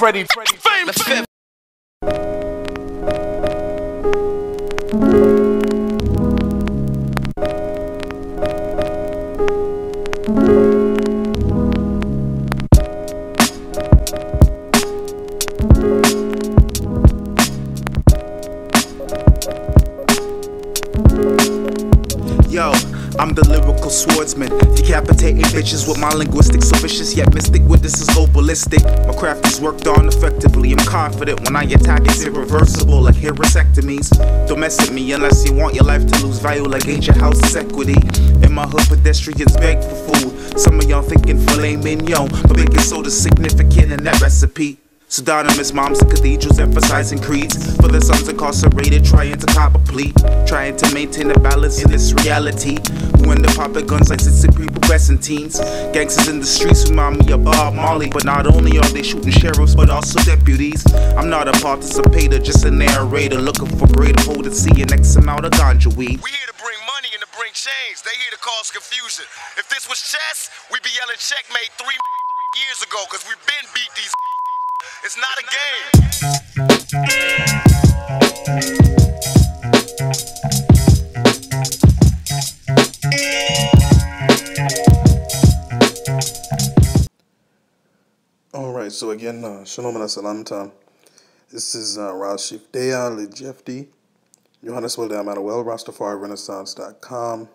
Freddie, fame. Yo, I'm the lyrical swordsman, decapitating bitches with my linguistics so vicious yet mystic. With this is go ballistic. My craft is worked on effectively. I'm confident when I attack, it's irreversible like hysterectomies. Don't mess with me unless you want your life to lose value like ancient house's equity. In my hood, pedestrians beg for food. Some of y'all thinking filet mignon, but baking soda's significant in that recipe. Pseudonymous moms and cathedrals emphasizing creeds for the sons incarcerated, trying to cop a plea, trying to maintain a balance in this reality. Who end up popping guns like 60 prepubescent teens. Gangsters in the streets remind me of Bob Marley, but not only are they shooting sheriffs but also deputies. I'm not a participator, just a narrator, looking for greater hold and see an X amount of ganja weed. We here to bring money and to bring change. They here to cause confusion. If this was chess, we'd be yelling checkmate 3 years ago, cause we've been beat these. It's not a game. Alright, so again, Shalom and Salam. This is Ras Yefdeyah, Lidj, Yefdi, Yohannes, Wolde, Amanuel, Ras Tafari, Renaissance.com.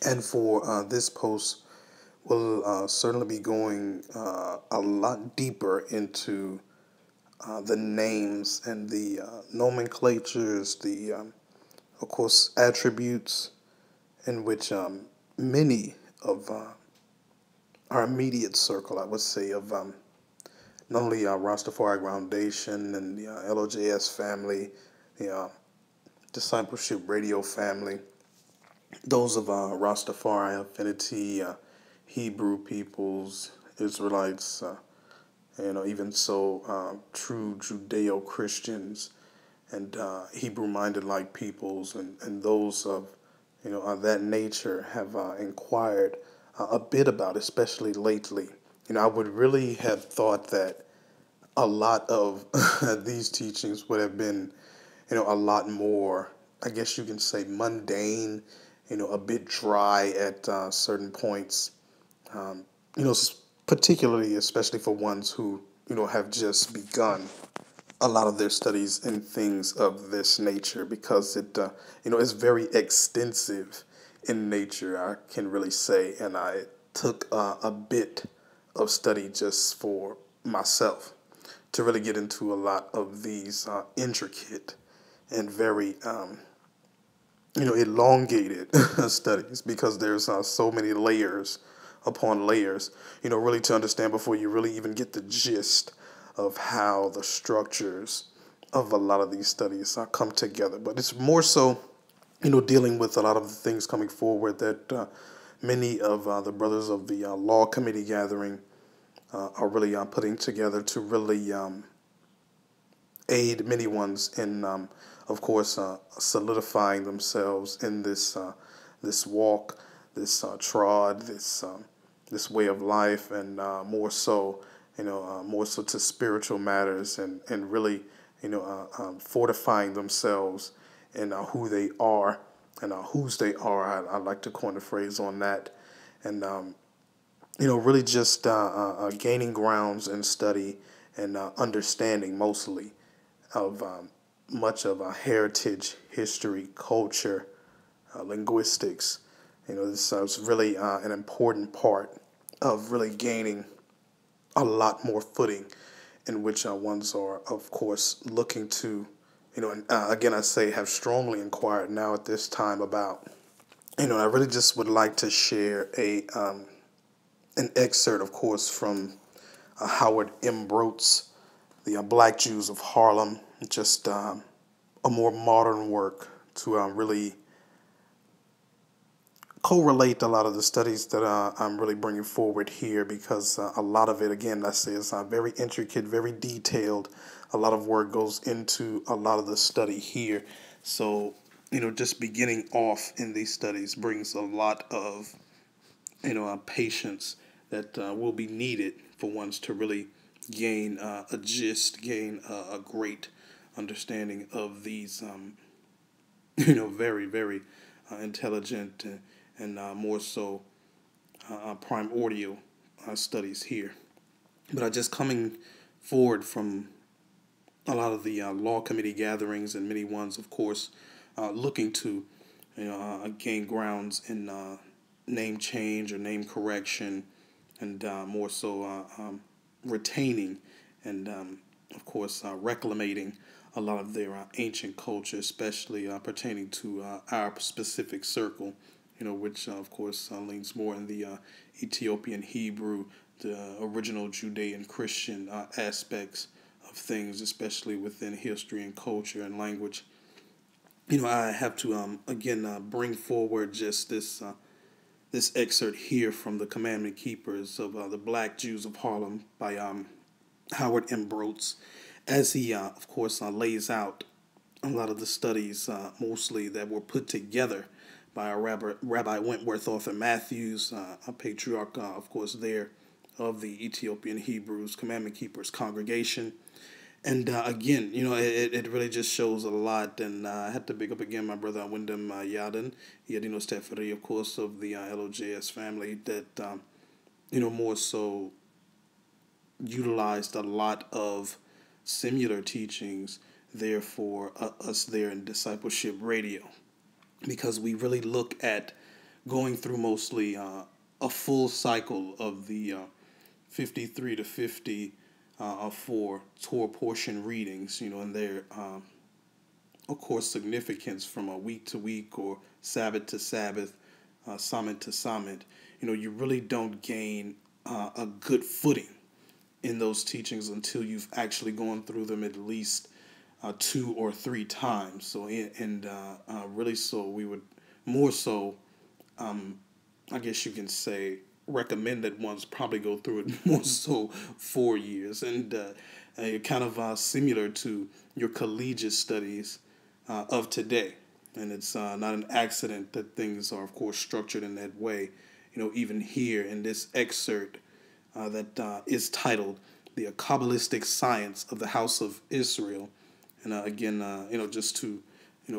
And for this post, we'll certainly be going a lot deeper into the names and the nomenclatures, the, of course, attributes in which many of our immediate circle, I would say, of not only Ras Tafari Foundation and the LOJS family, the Discipleship Radio family, those of Ras Tafari Affinity, Hebrew peoples, Israelites, even so, true Judeo-Christians and Hebrew-minded like peoples and those of, that nature have inquired a bit about, especially lately. I would really have thought that a lot of these teachings would have been, a lot more, I guess you can say, mundane, a bit dry at certain points. Particularly, especially for ones who, have just begun a lot of their studies in things of this nature, because it, is very extensive in nature, I can really say. And I took a bit of study just for myself to really get into a lot of these intricate and very, elongated studies, because there's so many layers upon layers, really to understand before you really even get the gist of how the structures of a lot of these studies come together. But it's more so, dealing with a lot of the things coming forward that many of the brothers of the Law Committee gathering are really putting together to really aid many ones in, of course, solidifying themselves in this this walk, this trod, this way of life, and more so, more so to spiritual matters, and really, fortifying themselves in who they are and whose they are. I like to coin a phrase on that, and really just gaining grounds in study and understanding mostly of much of heritage, history, culture, linguistics. This is really an important part of really gaining a lot more footing, in which ones are, of course, looking to, and again, I say have strongly inquired now at this time about, I really just would like to share an excerpt, of course, from Howard M. Brote's The Black Jews of Harlem, just a more modern work to really correlate a lot of the studies that I'm really bringing forward here, because a lot of it, again, I say, is very intricate, very detailed. A lot of work goes into a lot of the study here. So, just beginning off in these studies brings a lot of, patience that will be needed for ones to really, gain a gist, gain a great understanding of these, very, very intelligent and more so primordial studies here. But just coming forward from a lot of the law committee gatherings and many ones, of course, looking to gain grounds in name change or name correction, and more so retaining and of course reclamating a lot of their ancient culture, especially pertaining to our specific circle, which of course leans more in the Ethiopian Hebrew, the original Judean Christian aspects of things, especially within history and culture and language. I have to again bring forward just this excerpt here from the Commandment Keepers of the Black Jews of Harlem by Howard M. Broats, as he of course lays out a lot of the studies mostly that were put together by Rabbi Wentworth Arthur Matthews, a patriarch of course there of the Ethiopian Hebrews Commandment Keepers congregation. And again, it really just shows a lot. And I had to big up again my brother Wyndham Yaden, Ras Tafari, of course, of the LOJS family, that, more so utilized a lot of similar teachings there for us there in Discipleship Radio. Because we really look at going through mostly a full cycle of the 53 to 50 for Torah portion readings, and their, of course, significance from a week to week or Sabbath to Sabbath, summit to summit. You really don't gain a good footing in those teachings until you've actually gone through them at least 2 or 3 times. So, really so we would more so, I guess you can say, recommend that ones probably go through it more so 4 years, and kind of similar to your collegiate studies of today. And it's not an accident that things are, of course, structured in that way. Even here in this excerpt that is titled "The Kabbalistic Science of the House of Israel," and again, just to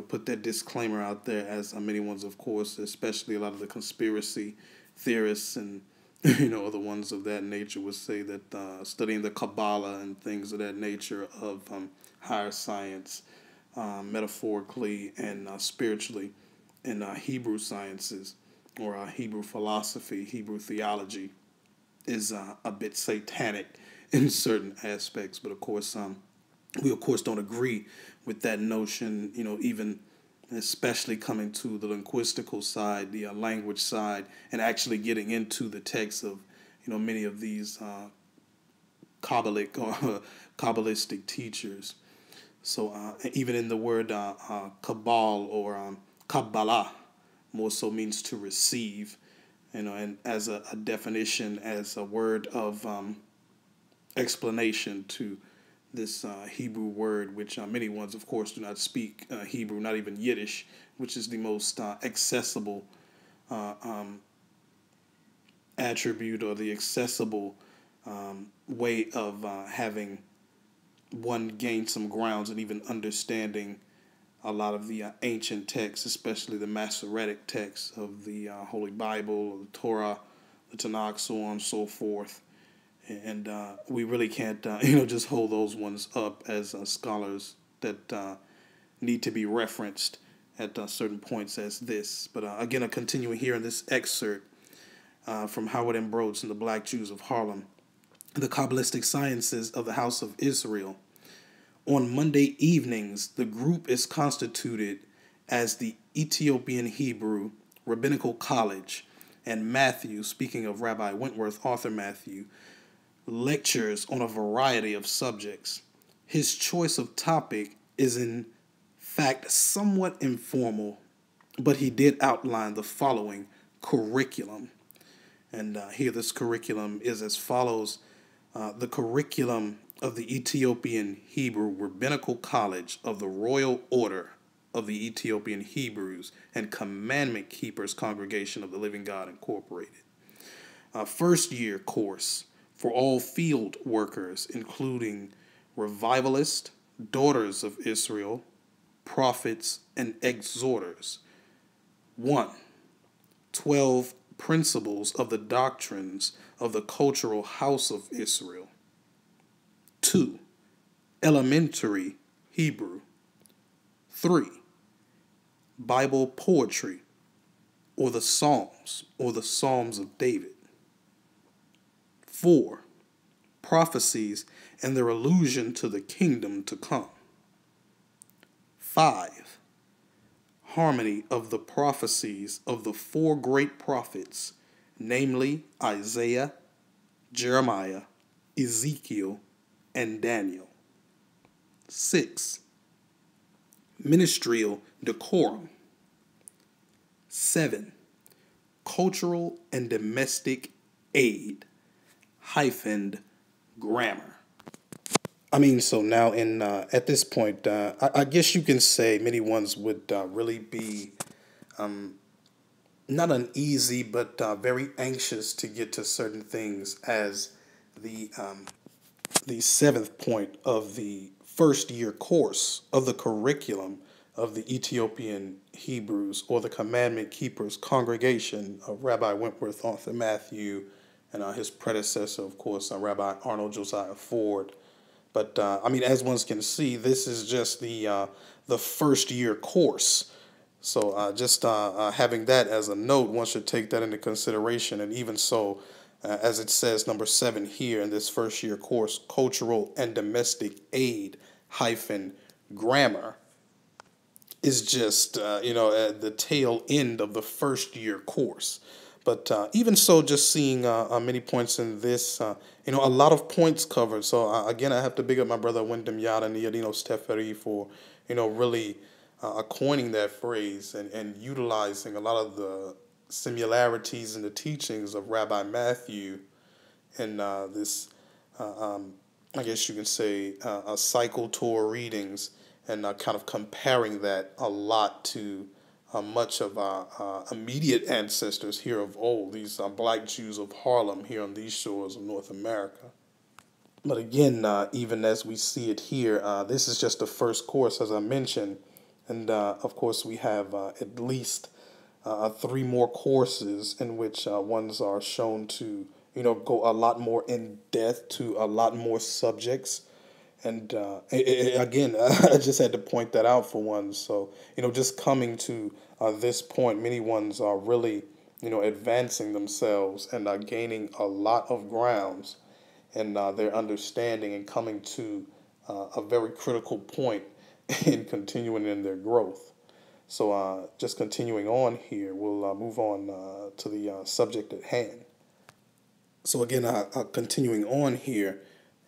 put that disclaimer out there, as many ones, of course, especially a lot of the conspiracy theorists and other ones of that nature would say that studying the Kabbalah and things of that nature of higher science, metaphorically and spiritually, in Hebrew sciences or Hebrew philosophy, Hebrew theology, is a bit satanic in certain aspects. But of course, we of course don't agree with that notion. Even especially coming to the linguistical side, the language side, and actually getting into the text of, many of these Kabbalic or Kabbalistic teachers. So even in the word Kabbal or Kabbalah, more so means to receive, and as a definition, as a word of explanation to this Hebrew word, which many ones, of course, do not speak Hebrew, not even Yiddish, which is the most accessible attribute or the accessible way of having one gain some grounds and even understanding a lot of the ancient texts, especially the Masoretic texts of the Holy Bible, the Torah, the Tanakh, so on and so forth. And we really can't, just hold those ones up as scholars that need to be referenced at certain points as this. But again, continuing here in this excerpt from Howard M. Broats and the Black Jews of Harlem, the Kabbalistic Sciences of the House of Israel. On Monday evenings, the group is constituted as the Ethiopian Hebrew Rabbinical College, and Matthew, speaking of Rabbi Wentworth Arthur Matthew, lectures on a variety of subjects. His choice of topic is in fact somewhat informal, but he did outline the following curriculum. And here this curriculum is as follows. The curriculum of the Ethiopian Hebrew Rabbinical College of the Royal Order of the Ethiopian Hebrews and Commandment Keepers Congregation of the Living God Incorporated. First year course, for all field workers, including revivalists, daughters of Israel, prophets, and exhorters. 1. 12 principles of the doctrines of the cultural house of Israel. 2. Elementary Hebrew. 3. Bible poetry, or the Psalms, or the Psalms of David. 4. Prophecies and their allusion to the kingdom to come. 5. Harmony of the prophecies of the 4 great prophets, namely Isaiah, Jeremiah, Ezekiel, and Daniel. 6. Ministerial decorum. 7. Cultural and domestic aid hyphened grammar. So now at this point, I guess you can say many ones would really be not uneasy, but very anxious to get to certain things as the 7th point of the first year course of the curriculum of the Ethiopian Hebrews, or the Commandment Keepers Congregation of Rabbi Wentworth Arthur Matthew and his predecessor, of course, Rabbi Arnold Josiah Ford. But as one can see, this is just the first year course. So just having that as a note, one should take that into consideration. And even so, as it says, number 7 here in this first year course, cultural and domestic aid hyphen grammar is just, at the tail end of the first year course. But even so, just seeing many points in this, a lot of points covered. So again, I have to big up my brother Wyndham Yada and Ras Tafari for, really coining that phrase and utilizing a lot of the similarities in the teachings of Rabbi Matthew and this, I guess you can say, cycle tour readings, and kind of comparing that a lot to much of our immediate ancestors here of old, these black Jews of Harlem here on these shores of North America. But again, even as we see it here, this is just the first course, as I mentioned, and of course we have at least 3 more courses in which ones are shown to, go a lot more in depth to a lot more subjects. And again, I just had to point that out for one. So, just coming to this point, many ones are really, advancing themselves and are gaining a lot of grounds in their understanding and coming to a very critical point in continuing in their growth. So just continuing on here, we'll move on to the subject at hand. So again, continuing on here,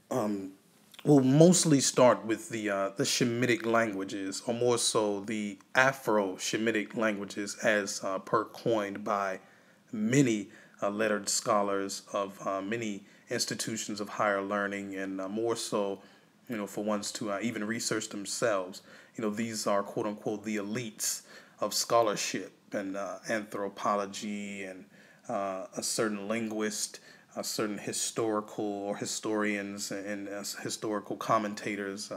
we'll mostly start with the Shemitic languages, or more so the Afro-Shemitic languages, as per coined by many lettered scholars of many institutions of higher learning, and more so, for ones to even research themselves. These are quote unquote the elites of scholarship and anthropology and a certain linguist, a certain historical or historians and historical commentators,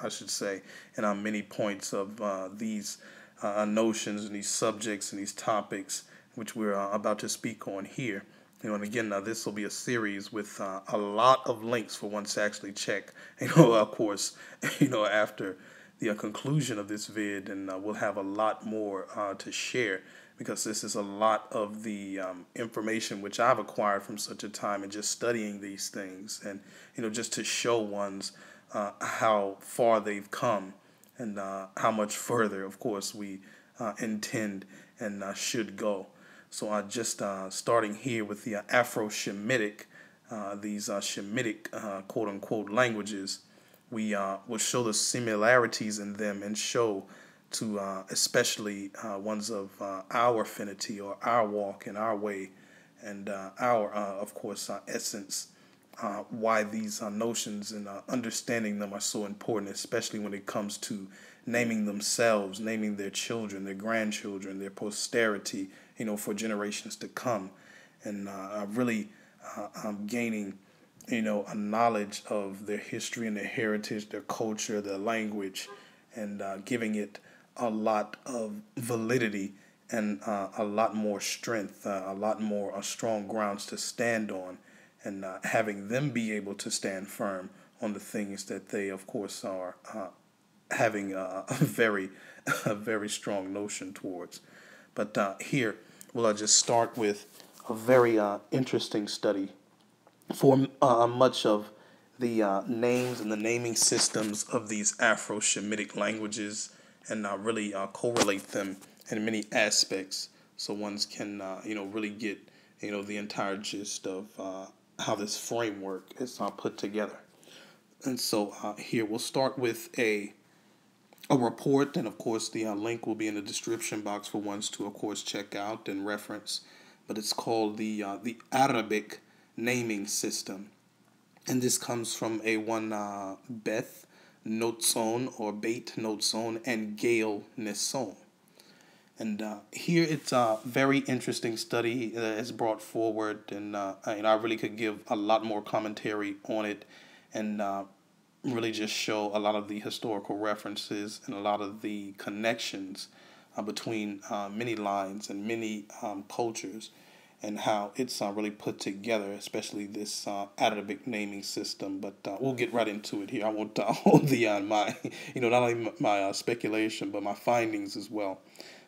I should say, and on many points of these notions and these subjects and these topics, which we're about to speak on here. And again, this will be a series with a lot of links for one to actually check, of course, after the conclusion of this vid, and we'll have a lot more to share, because this is a lot of the information which I've acquired from such a time and just studying these things, and just to show ones how far they've come and how much further, of course, we intend and should go. So just starting here with the Afro-Shemitic, these Shemitic quote-unquote languages, we will show the similarities in them and show to especially ones of our affinity or our walk and our way and our, of course, essence, why these notions and understanding them are so important, especially when it comes to naming themselves, naming their children, their grandchildren, their posterity, for generations to come, and really gaining, a knowledge of their history and their heritage, their culture, their language, and giving it a lot of validity and a lot more strength, a lot more strong grounds to stand on, and having them be able to stand firm on the things that they, of course, are having a very strong notion towards. But here, well, I'll just start with a very interesting study for much of the names and the naming systems of these Afro-Shemitic languages, and really correlate them in many aspects, so ones can really get the entire gist of how this framework is put together. And so here we'll start with a report, and of course the link will be in the description box for ones to, of course, check out and reference. But it's called the Arabic naming system, and this comes from a one Beth Notson or Beit Notson and Gail Nesson. And here it's a very interesting study that is brought forward, and I really could give a lot more commentary on it, and really just show a lot of the historical references and a lot of the connections between many lines and many cultures, and how it's really put together, especially this Arabic naming system. But we'll get right into it here. I won't hold my, not only my speculation, but my findings as well.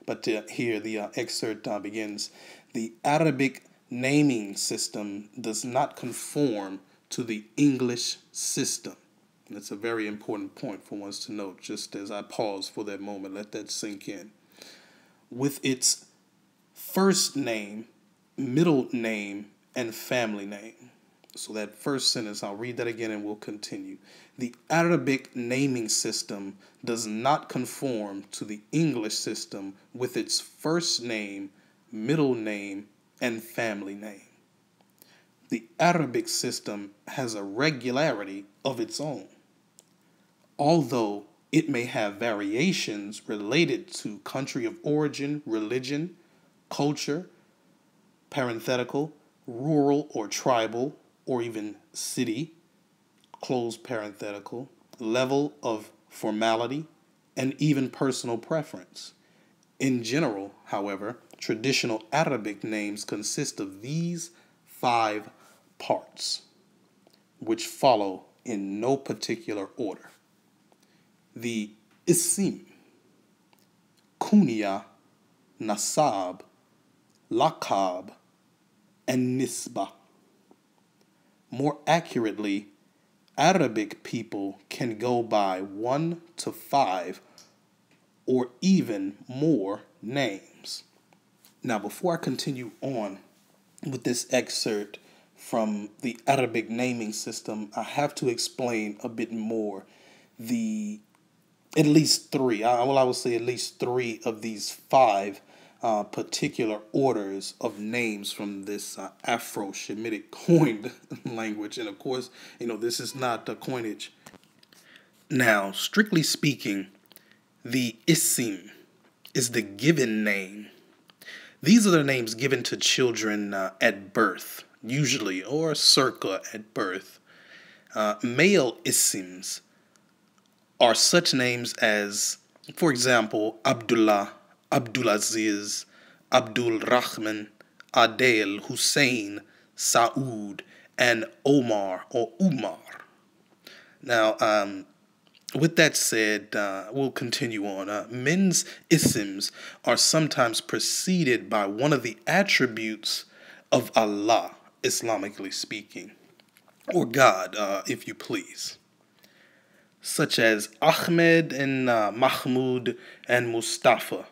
But here the excerpt begins. The Arabic naming system does not conform to the English system. And that's a very important point for ones to note, just as I pause for that moment. Let that sink in. With its first name, middle name, and family name. So that first sentence, I'll read that again and we'll continue. The Arabic naming system does not conform to the English system with its first name, middle name, and family name. The Arabic system has a regularity of its own, although it may have variations related to country of origin, religion, culture, parenthetical, rural or tribal, or even city, close parenthetical, level of formality, and even personal preference. In general, however, traditional Arabic names consist of these 5 parts, which follow in no particular order. The Isim, Kunya, Nasab, Laqab, and Nisba. More accurately, Arabic people can go by 1 to 5 or even more names. Now, before I continue on with this excerpt from the Arabic naming system, I have to explain a bit more at least 3. I would say at least 3 of these 5 particular orders of names from this Afro-Shemitic coined language. And of course, this is not a coinage. Now, strictly speaking, the Isim is the given name. These are the names given to children at birth, usually, or circa at birth. Male Isims are such names as, for example, Abdullah, Abdulaziz, Abdul Rahman, Adel, Hussein, Saud, and Omar or Umar. Now, with that said, we'll continue on. Men's isms are sometimes preceded by one of the attributes of Allah, Islamically speaking, or God, if you please, such as Ahmed and Mahmoud and Mustafa.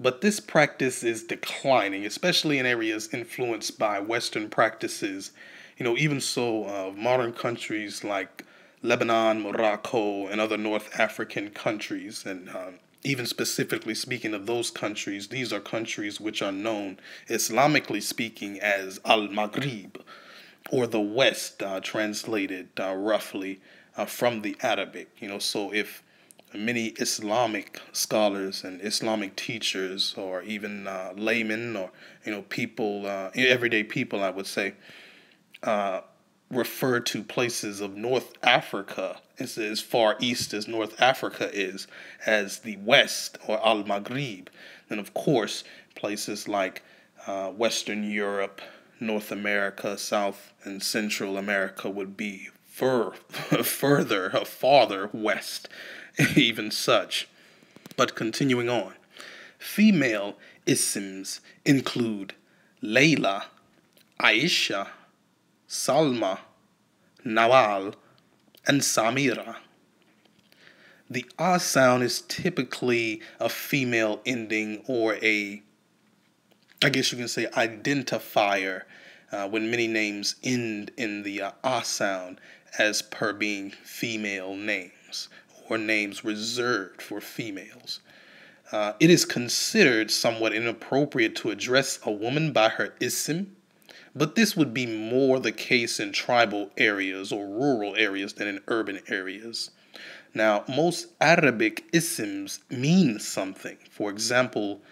But this practice is declining, especially in areas influenced by Western practices. Even so, modern countries like Lebanon, Morocco, and other North African countries, and even specifically speaking of those countries, these are countries which are known, Islamically speaking, as Al-Maghrib, or the West, translated roughly from the Arabic. So if many Islamic scholars and Islamic teachers, or even laymen, or people, everyday people, I would say, refer to places of North Africa, as far east as North Africa is, as the West or Al-Maghrib. Then, of course, places like Western Europe, North America, South and Central America would be farther west, even such. But continuing on, female isms include Layla, Aisha, Salma, Nawal, and Samira. The A sound is typically a female ending or I guess you can say, identifier when many names end in the A sound as per being female names or names reserved for females. It is considered somewhat inappropriate to address a woman by her ism, but this would be more the case in tribal areas or rural areas than in urban areas. Now, most Arabic isms mean something. For example,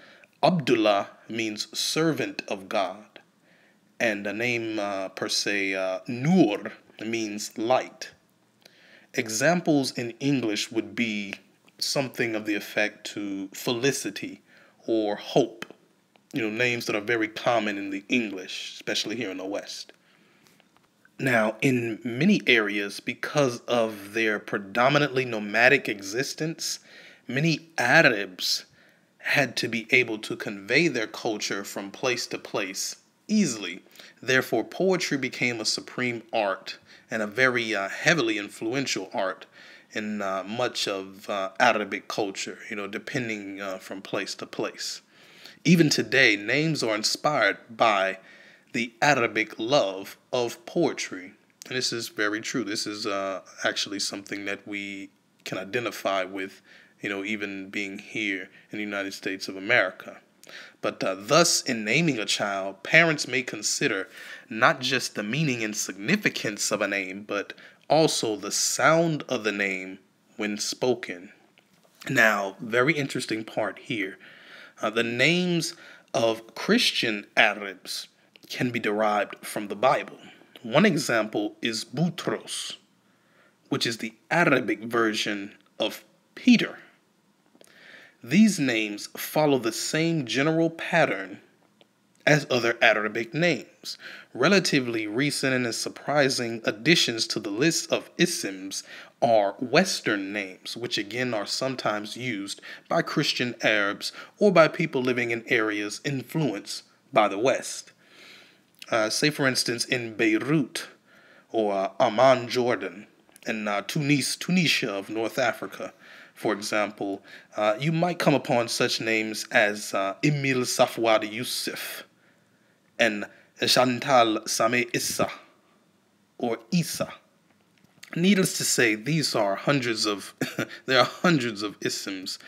Abdullah means servant of God, and the name per se, Nur, means light. Examples in English would be something of the effect to felicity or hope. Names that are very common in the English, especially here in the West. Now, in many areas, because of their predominantly nomadic existence, many Arabs had to be able to convey their culture from place to place easily. Therefore, poetry became a supreme art and a very heavily influential art in much of Arabic culture, depending from place to place. Even today, names are inspired by the Arabic love of poetry. And this is very true. This is actually something that we can identify with, even being here in the United States of America. But thus, in naming a child, parents may consider not just the meaning and significance of a name, but also the sound of the name when spoken. Now, very interesting part here. The names of Christian Arabs can be derived from the Bible. One example is Boutros, which is the Arabic version of Peter. These names follow the same general pattern as other Arabic names. Relatively recent and surprising additions to the list of isms are Western names, which again are sometimes used by Christian Arabs or by people living in areas influenced by the West. Say, for instance, in Beirut or Amman, Jordan, and Tunisia of North Africa, for example, you might come upon such names as Emil Safwad Yusuf and Chantal Sameh Issa or Isa. Needless to say, these are there are hundreds of isms.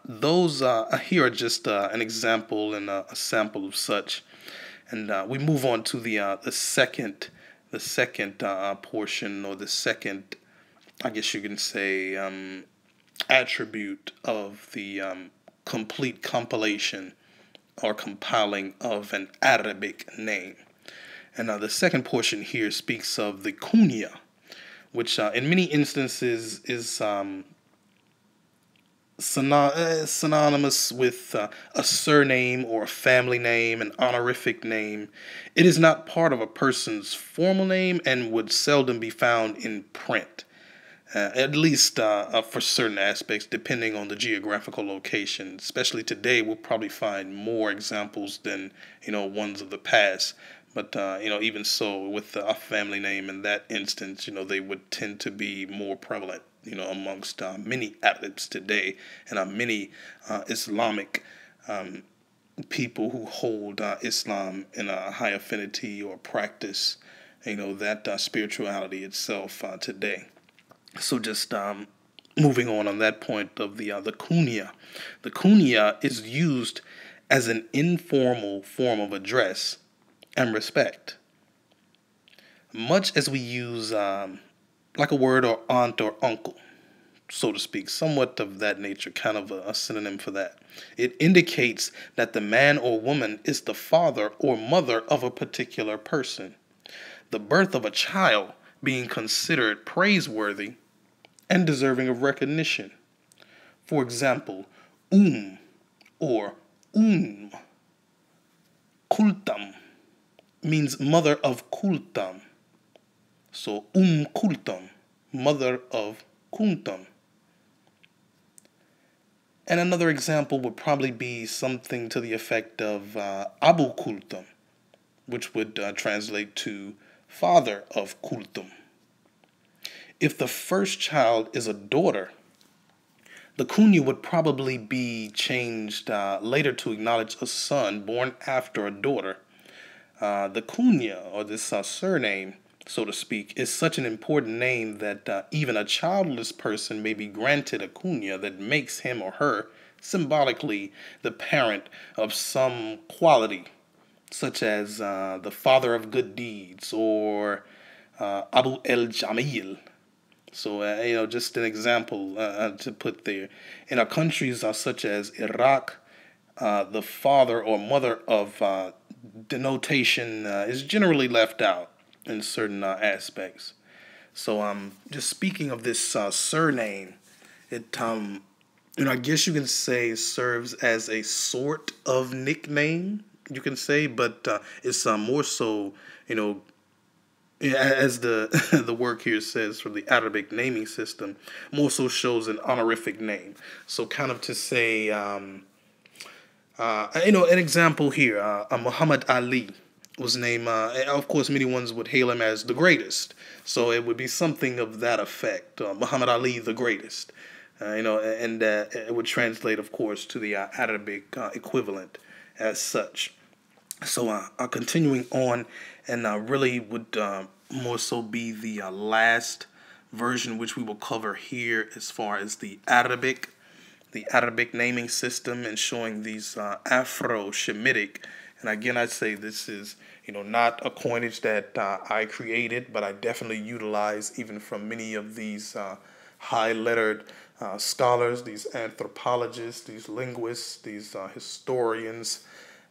Those here are just an example and a sample of such. And we move on to the second portion, or the second, I guess you can say, attribute of the complete compilation or compiling of an Arabic name. And the second portion here speaks of the kunya, which in many instances is synonymous with a surname or a family name, an honorific name. It is not part of a person's formal name and would seldom be found in print, at least for certain aspects, depending on the geographical location. Especially today, we'll probably find more examples than ones of the past. But, even so, with a family name in that instance, they would tend to be more prevalent, amongst many Arabs today and many Islamic people who hold Islam in a high affinity or practice, that spirituality itself today. So just moving on that point of the kunya. The kunya is used as an informal form of address and respect, much as we use like a word or aunt or uncle, so to speak, somewhat of that nature, kind of a synonym for that. It indicates that the man or woman is the father or mother of a particular person. the birth of a child being considered praiseworthy and deserving of recognition. For example, or Kultam means mother of Kultam. So Kultam, mother of Kuntam. And another example would probably be something to the effect of Abu Kultum, which would translate to father of Kultum. If the first child is a daughter, the kunya would probably be changed later to acknowledge a son born after a daughter. The kunya, or this surname, so to speak, is such an important name that even a childless person may be granted a kunya that makes him or her symbolically the parent of some quality, such as the father of good deeds, or Abu el-Jamil. So, just an example to put there. In our countries such as Iraq, the father or mother of denotation is generally left out in certain aspects. So, just speaking of this surname, it, I guess you can say serves as a sort of nickname, you can say, but it's more so, as the the work here says from the Arabic naming system, more so shows an honorific name. So kind of to say, an example here, Muhammad Ali was named, of course, many ones would hail him as the greatest. So it would be something of that effect, Muhammad Ali, the greatest. And it would translate, of course, to the Arabic equivalent as such. So continuing on, and really would more so be the last version which we will cover here as far as the Arabic naming system, and showing these Afro-Shemitic. And again, I'd say this is not a coinage that I created, but I definitely utilize even from many of these high-lettered scholars, these anthropologists, these linguists, these historians,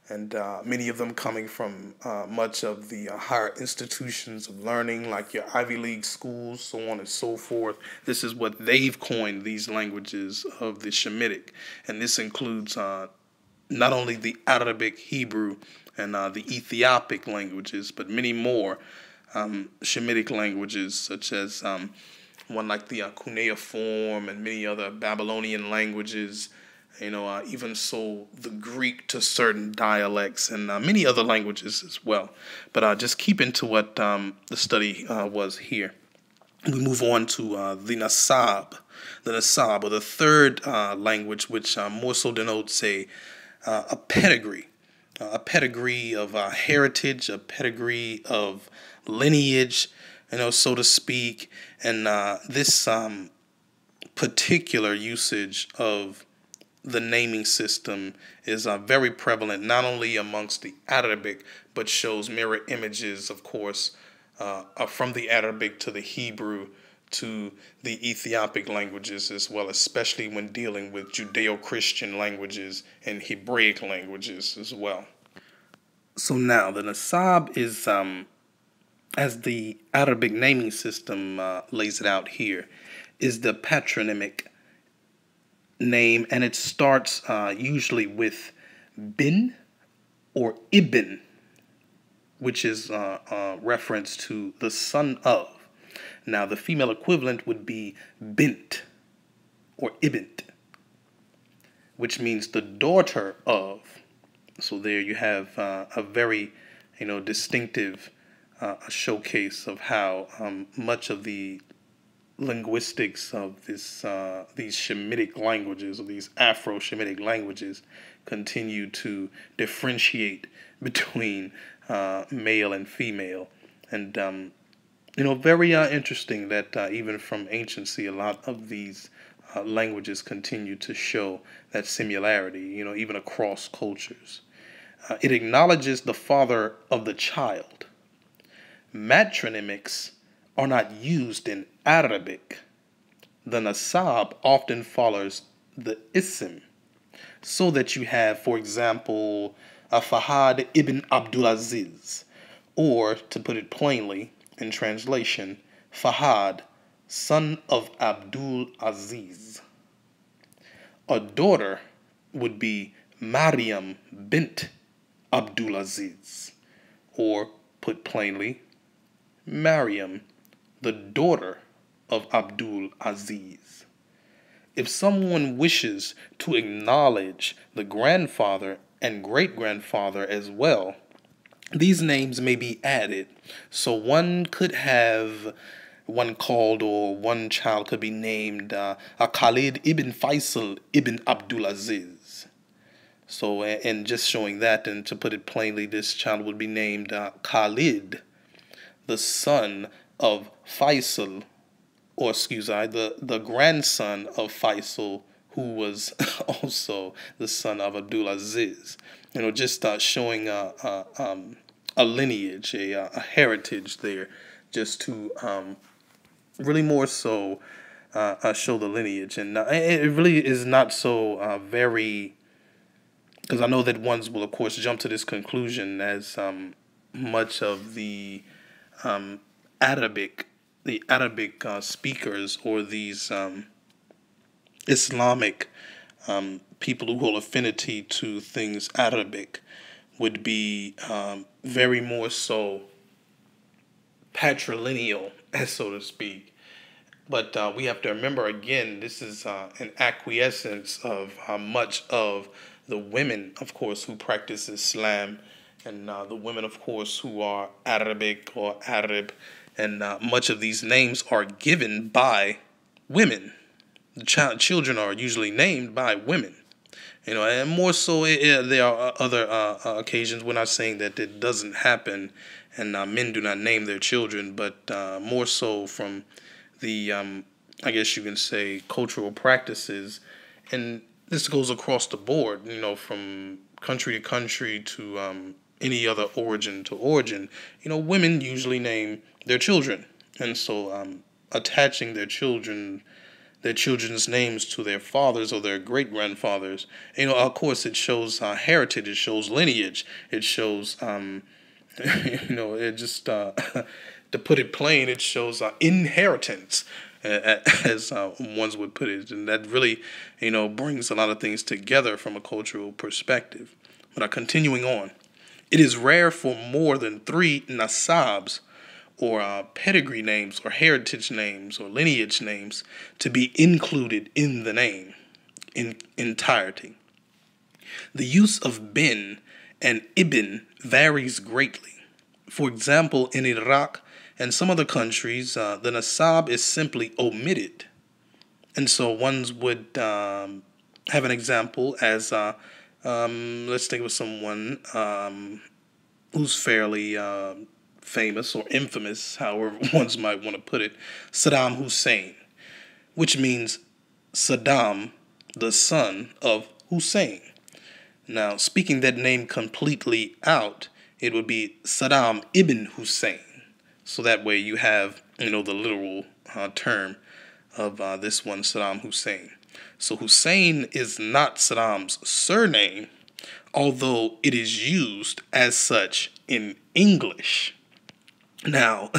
and many of them coming from much of the higher institutions of learning, like your Ivy League schools, so on and so forth. This is what they've coined these languages of the Shemitic. And this includes not only the Arabic, Hebrew, and the Ethiopic languages, but many more Shemitic languages, such as one like the cuneiform and many other Babylonian languages, even so the Greek to certain dialects, and many other languages as well. But just keep into what the study was here. We move on to the Nasab, or the third language, which more so denotes a pedigree of heritage, a pedigree of lineage, so to speak. And this particular usage of the naming system is very prevalent, not only amongst the Arabic, but shows mirror images, of course, from the Arabic to the Hebrew to the Ethiopic languages as well, especially when dealing with Judeo-Christian languages and Hebraic languages as well. So now the Nasab is, as the Arabic naming system lays it out here, is the patronymic name, and it starts usually with bin or ibn, which is reference to the son of. Now the female equivalent would be bint or ibnt, which means the daughter of. So there you have a very distinctive showcase of how much of the linguistics of these Shemitic languages, or these Afro-Shemitic languages, continue to differentiate between male and female. And very interesting that even from anciency, a lot of these languages continue to show that similarity, even across cultures. It acknowledges the father of the child. Matronymics are not used in Arabic. The Nasab often follows the Ism, so that you have, for example, Fahad ibn Abdulaziz, or, to put it plainly, in translation, Fahad, son of Abdul Aziz. A daughter would be Maryam bint Abdul Aziz, or, put plainly, Maryam, the daughter of Abdul Aziz. If someone wishes to acknowledge the grandfather and great-grandfather as well, these names may be added. So one child could be named Khalid ibn Faisal ibn Abdul Aziz. So, and just showing that, and to put it plainly, this child would be named Khalid, the son of Faisal, or the grandson of Faisal, who was also the son of Abdul Aziz. Just showing a lineage, a heritage there, just to really more so show the lineage. And it really is not so very, because I know that ones will, of course, jump to this conclusion as much of the Arabic speakers, or these Islamic people who hold affinity to things Arabic, would be very more so patrilineal, so to speak. But we have to remember, again, this is an acquiescence of much of the women, of course, who practice Islam, and the women, of course, who are Arabic or Arab, and much of these names are given by women. The children are usually named by women. And more so, there are other occasions. We're not saying that it doesn't happen, and men do not name their children, but more so from the, I guess you can say, cultural practices. And this goes across the board, from country to country to any other origin to origin. Women usually name their children. And so attaching their children's names to their fathers or their great-grandfathers, of course, it shows heritage, it shows lineage, it shows, it just, to put it plain, it shows inheritance, as ones would put it. And that really, brings a lot of things together from a cultural perspective. But continuing on, it is rare for more than 3 nasabs, or pedigree names, or heritage names, or lineage names, to be included in the name in entirety. The use of bin and ibn varies greatly. For example, in Iraq and some other countries, the nasab is simply omitted. And so ones would have an example as, let's think of someone who's fairly famous or infamous, however ones might want to put it, Saddam Hussein, which means Saddam, the son of Hussein. Now, speaking that name completely out, it would be Saddam ibn Hussein. So that way you have, the literal term of this one, Saddam Hussein. So Hussein is not Saddam's surname, although it is used as such in English. Now,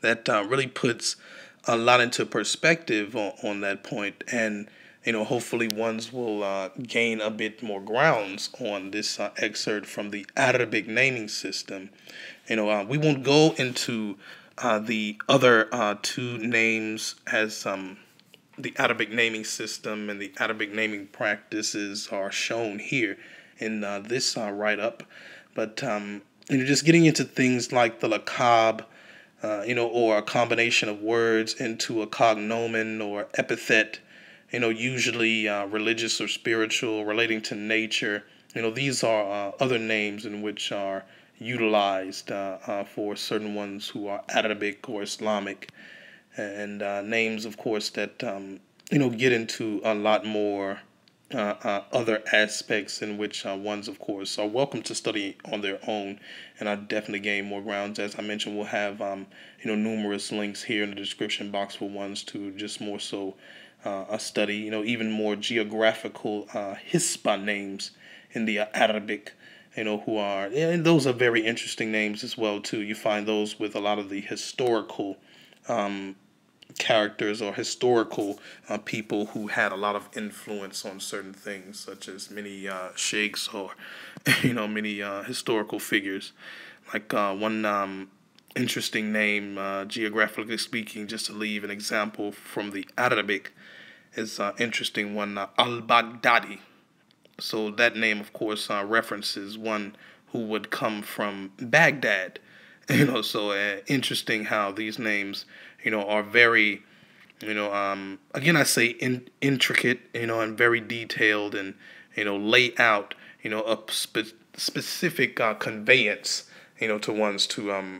that really puts a lot into perspective on that point, and hopefully ones will gain a bit more grounds on this excerpt from the Arabic naming system. We won't go into the other 2 names as the Arabic naming system and the Arabic naming practices are shown here in this write-up, but just getting into things like the laqab, or a combination of words into a cognomen or epithet, usually religious or spiritual, relating to nature. These are other names in which are utilized for certain ones who are Arabic or Islamic, and names, of course, that get into a lot more other aspects in which ones, of course, are welcome to study on their own, and I definitely gain more grounds. As I mentioned, we'll have numerous links here in the description box for ones to just more so a study, even more geographical Hispa names in the Arabic, who are, and those are very interesting names as well too. You find those with a lot of the historical characters or historical people who had a lot of influence on certain things, such as many sheikhs or many historical figures. Like one interesting name, geographically speaking, just to leave an example from the Arabic, is interesting one, al-Baghdadi. So that name, of course, references one who would come from Baghdad. So interesting how these names, are very, again, I say intricate, and very detailed, and, lay out, a specific conveyance, to ones to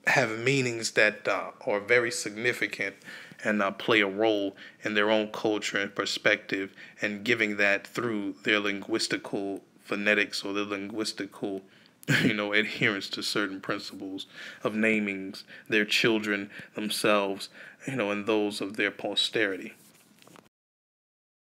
have meanings that are very significant and play a role in their own culture and perspective, and giving that through their linguistical phonetics or their linguistical adherence to certain principles of namings their children themselves, and those of their posterity.